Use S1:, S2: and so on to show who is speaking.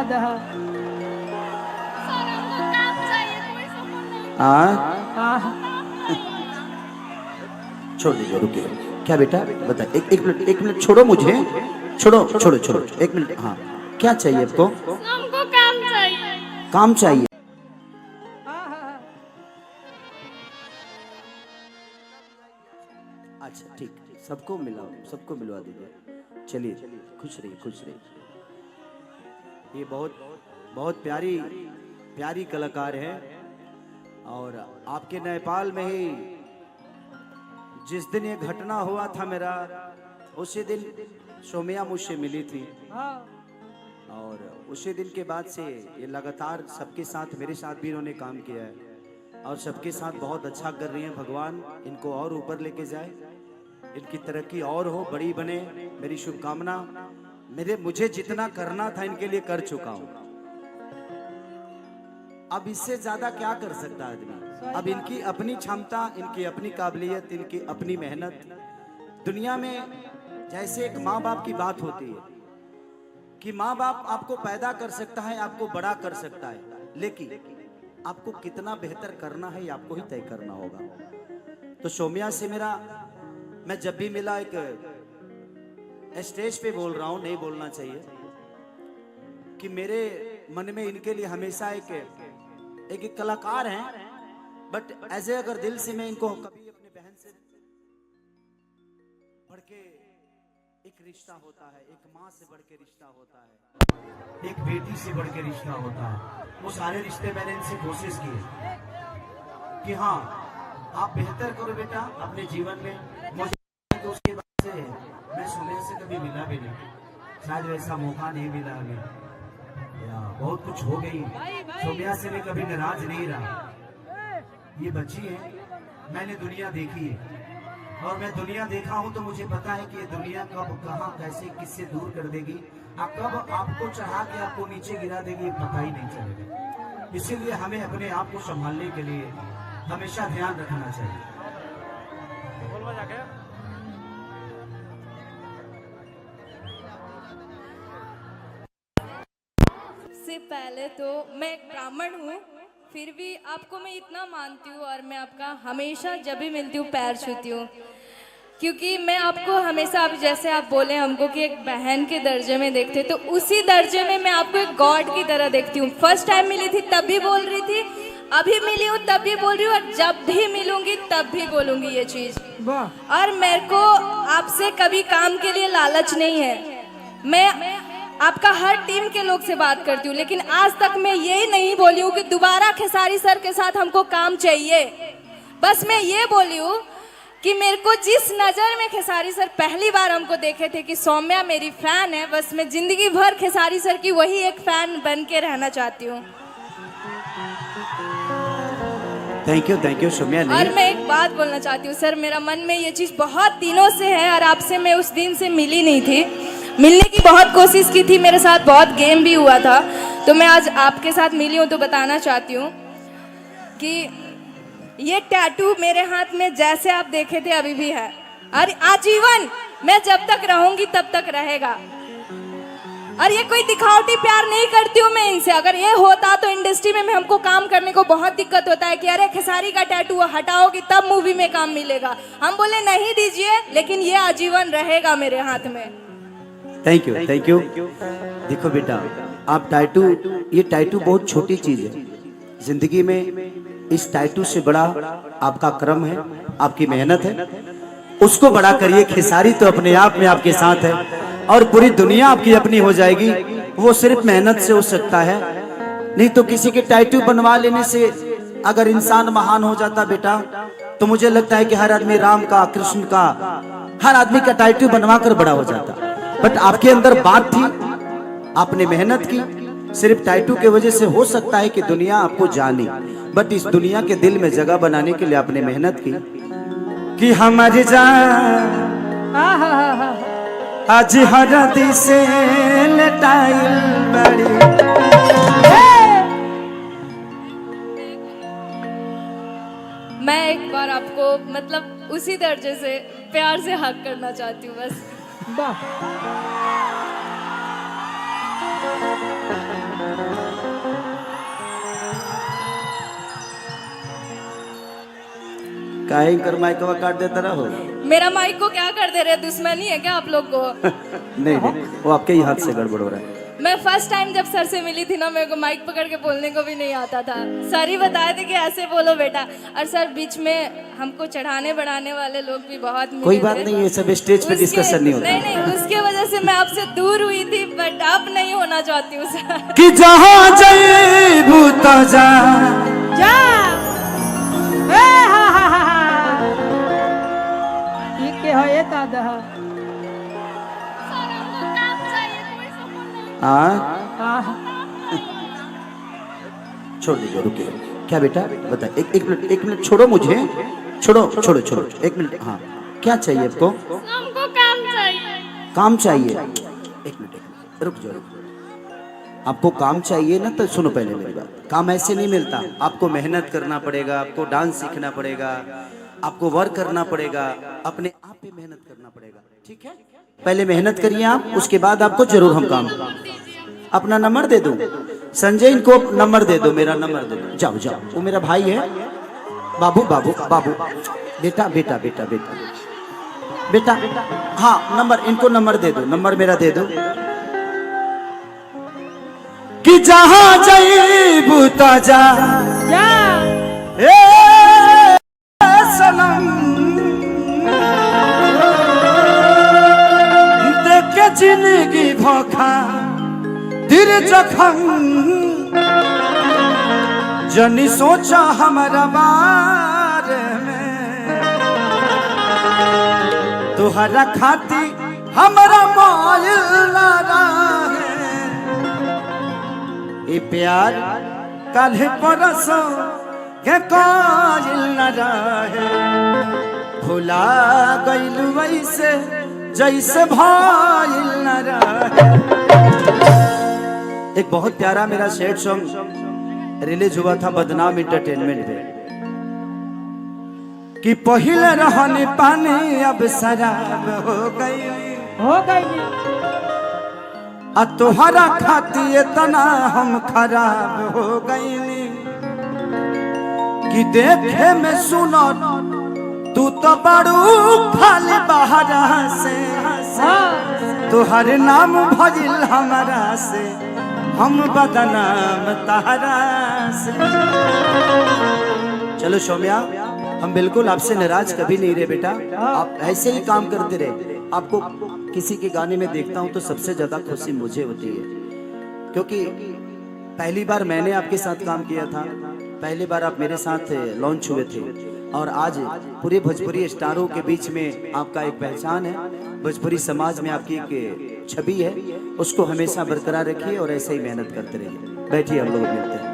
S1: याद है।
S2: छोड़ दीजिए, रुकिए। क्या बेटा बता, एक मिनट छोड़ो मुझे, छोड़ो छोड़ो छोड़ो, एक मिनट। हाँ, क्या चाहिए आपको?
S3: हमको काम चाहिए।
S2: काम चाहिए? अच्छा ठीक, सबको मिलाओ, सबको मिलवा दीजिए। चलिए, खुश रहिए खुश रहिए। ये बहुत बहुत प्यारी प्यारी कलाकार है। और आपके नेपाल में ही जिस दिन ये घटना हुआ था मेरा, उसी दिन सोमिया मुझसे मिली थी। और उसी दिन के बाद से ये लगातार सबके साथ, मेरे साथ भी इन्होंने काम किया है और सबके साथ बहुत अच्छा कर रही हैं। भगवान इनको और ऊपर लेके जाए, इनकी तरक्की और हो, बड़ी बने, मेरी शुभकामना। मुझे जितना करना था इनके लिए कर चुका हूं। अब इससे ज्यादा क्या कर सकता है आदमी? अब इनकी अपनी क्षमता, इनकी अपनी काबिलियत, इनकी अपनी मेहनत। दुनिया में जैसे एक माँ बाप की बात होती है कि माँ बाप आपको पैदा कर सकता है, आपको बड़ा कर सकता है, लेकिन आपको कितना बेहतर करना है ये आपको ही तय करना होगा। तो सोमिया से मेरा, मैं जब भी मिला, एक स्टेज पे बोल रहा हूं, नहीं बोलना चाहिए, कि मेरे मन में इनके लिए हमेशा एक कलाकार हैं, बट ऐसे अगर दिल से मैं इनको कभी अपने बहन से बढ़ के एक रिश्ता होता है, एक माँ से बढ़ के रिश्ता होता है, एक बेटी से बढ़ के रिश्ता होता है। वो सारे रिश्ते मैंने इनसे कोशिश की कि हाँ आप बेहतर करो बेटा अपने जीवन में। मुझे तो उसके बाद से मैं सोमिया से कभी मिला भी नहीं, शायद वैसा मौका नहीं मिला हमें, बहुत कुछ हो गई। सोमिया से मैं कभी नाराज नहीं रहा। ये बच्ची है, मैंने दुनिया देखी है और मैं दुनिया देखा हूं, तो मुझे पता है कि ये दुनिया कब कहां कैसे किससे दूर कर देगी और कब आपको चढ़ा के आपको नीचे गिरा देगी, ये पता ही नहीं चलेगा। इसीलिए हमें अपने आप को संभालने के लिए हमेशा ध्यान रखना चाहिए।
S3: से पहले तो मैं एक ब्राह्मण हूँ, फिर भी आपको मैं इतना मानती हूँ और मैं आपका हमेशा जब भी मिलती हूँ पैर छूती हूँ, क्योंकि मैं आपको हमेशा, आप जैसे आप बोले हमको कि एक बहन के दर्जे में देखते, तो उसी दर्जे में मैं आपको एक गॉड की तरह देखती हूँ। फर्स्ट टाइम मिली थी तब भी बोल रही थी, अभी मिली हूँ तब भी बोल रही हूँ, और जब भी मिलूंगी तब भी बोलूंगी ये चीज़। और मेरे को आपसे कभी काम के लिए लालच नहीं है। मैं आपका हर टीम के लोग से बात करती हूँ, लेकिन आज तक मैं ये नहीं बोली हूँ कि दोबारा खेसारी सर के साथ हमको काम चाहिए। बस मैं ये बोली हूँ कि मेरे को जिस नज़र में खेसारी सर पहली बार हमको देखे थे कि सौम्या मेरी फैन है, बस मैं जिंदगी भर खेसारी सर की वही एक फैन बन के रहना चाहती हूँ।
S2: Thank you Saumya.
S3: और मैं एक बात बोलना चाहती हूँ सर, मेरा मन में ये चीज़ बहुत दिनों से है और आपसे मैं उस दिन से मिली नहीं थी, मिलने की बहुत कोशिश की थी, मेरे साथ बहुत गेम भी हुआ था, तो मैं आज आपके साथ मिली हूँ। तो बताना चाहती हूँ कि ये टैटू मेरे हाथ में जैसे आप देखे थे अभी भी है, और आजीवन मैं जब तक रहूंगी तब तक रहेगा। और ये कोई दिखावटी प्यार नहीं करती हूँ मैं इनसे। अगर ये होता तो इंडस्ट्री में हमको काम करने को बहुत दिक्कत होता है कि अरे खेसारी का टैटू हटाओगी तब मूवी में काम मिलेगा। हम बोले नहीं दीजिए, लेकिन ये आजीवन रहेगा मेरे हाथ में।
S2: Thank you. देखो बेटा, आप टैटू, ये टैटू बहुत छोटी चीज है जिंदगी में। इस टैटू से बड़ा आपका कर्म है, आपकी मेहनत है, उसको बड़ा करिए। खेसारी तो अपने आप में आपके साथ है और पूरी दुनिया आपकी अपनी हो जाएगी। वो सिर्फ मेहनत से हो सकता है, नहीं तो किसी के टैटू बनवा लेने से अगर इंसान महान हो जाता बेटा, तो मुझे लगता है कि हर आदमी राम का, कृष्ण का, हर आदमी का टैटू बनवा कर बड़ा हो जाता। बट आपके अंदर बात थी, आपने मेहनत की। सिर्फ टैटू के वजह से हो सकता है कि दुनिया आपको जाने, बट इस दुनिया के दिल में जगह बनाने के लिए आपने मेहनत की कि हमारी जान आज हरदी से लटाइल बड़ी।
S3: मैं एक बार आपको मतलब उसी दर्जे से प्यार से हक करना चाहती हूँ बस।
S2: काहे कर माइक का काट देता रहो।
S3: मेरा माइक को क्या कर दे रहे, दुश्मनी है क्या आप लोग को?
S2: नहीं नहीं, वो आपके ही हाथ से गड़बड़ हो रहा है।
S3: मैं फर्स्ट टाइम जब सर से मिली थी ना, मेरे को माइक पकड़ के बोलने को भी नहीं आता था। सर ही बताए थे कि ऐसे बोलो बेटा। और सर बीच में हमको चढ़ाने बढ़ाने वाले लोग भी बहुत मिले
S2: कोई बात
S3: थे।
S2: नहीं, ये सब स्टेज पे डिस्कशन नहीं होता।
S3: नहीं नहीं, उसके वजह से मैं आपसे दूर हुई थी, बट अब नहीं होना चाहती हूँ सर।
S2: कि जहाँ जईबू तो जा
S1: जा ए हा हा हा हा ये के हो ये दादा
S2: हाँ छोड़ दीजिए, रुकिए। क्या बेटा बता, एक मिनट छोड़ो मुझे, छोड़ो छोड़ो छोड़ो, एक मिनट। हाँ क्या चाहिए आपको?
S3: हमको काम चाहिए।
S2: काम चाहिए? एक मिनट रुक जाओ। आपको काम चाहिए ना, तो सुनो पहले मेरी बात। काम ऐसे नहीं मिलता, आपको मेहनत करना पड़ेगा, आपको डांस सीखना पड़ेगा, आपको वर्क करना पड़ेगा, अपने आप पे मेहनत करना पड़ेगा, ठीक है? पहले मेहनत करिए आप, उसके बाद आपको जरूर हम काम। अपना नंबर दे दो संजय, इनको नंबर दे दो, मेरा नंबर दे दो। जाओ जाओ, वो मेरा भाई है। बाबू बाबू बाबू, बेटा बेटा बेटा बेटा बेटा, हाँ नंबर, इनको नंबर दे दो, नंबर मेरा दे दो। कि जहाँ जईबू तो जा
S1: जा
S2: ए सनम, देख के जिंदगी भोखा दिल जखम, जनी सोचा हमारा बारे में, तुहरा खाती हमारा मोयल ना रहे। ये प्यार कल परसों के कोयल न रहे, भुला गइलू वैसे जैसे भइल न रहे। एक बहुत प्यारा मेरा सैड सॉन्ग रिलीज हुआ था बदनाम एंटरटेनमेंट पे, कि पहले रहने पानी अब शराब हो गई, आ तोहरा खाती इतना हम खराब हो गईली, कि देखे में सुनो तू तो बड़ू खाली बहरा से, तोहर नाम भजिल हमारा से, हम बदनाम तहरा से। चलो सौम्या, हम बिल्कुल आपसे नाराज कभी नहीं रहे बेटा, आप ऐसे ही काम करते रहे। आपको किसी के गाने में देखता हूं तो सबसे ज्यादा खुशी मुझे होती है, क्योंकि पहली बार मैंने आपके साथ काम किया था, पहली बार आप मेरे साथ लॉन्च हुए थे, और आज पूरे भोजपुरी स्टारों के बीच में आपका एक पहचान है, भोजपुरी समाज में आपकी एक छवि है, उसको हमेशा बरकरार रखिए और ऐसे ही मेहनत करते रहिए। बैठिए, हम लोग मिलते हैं।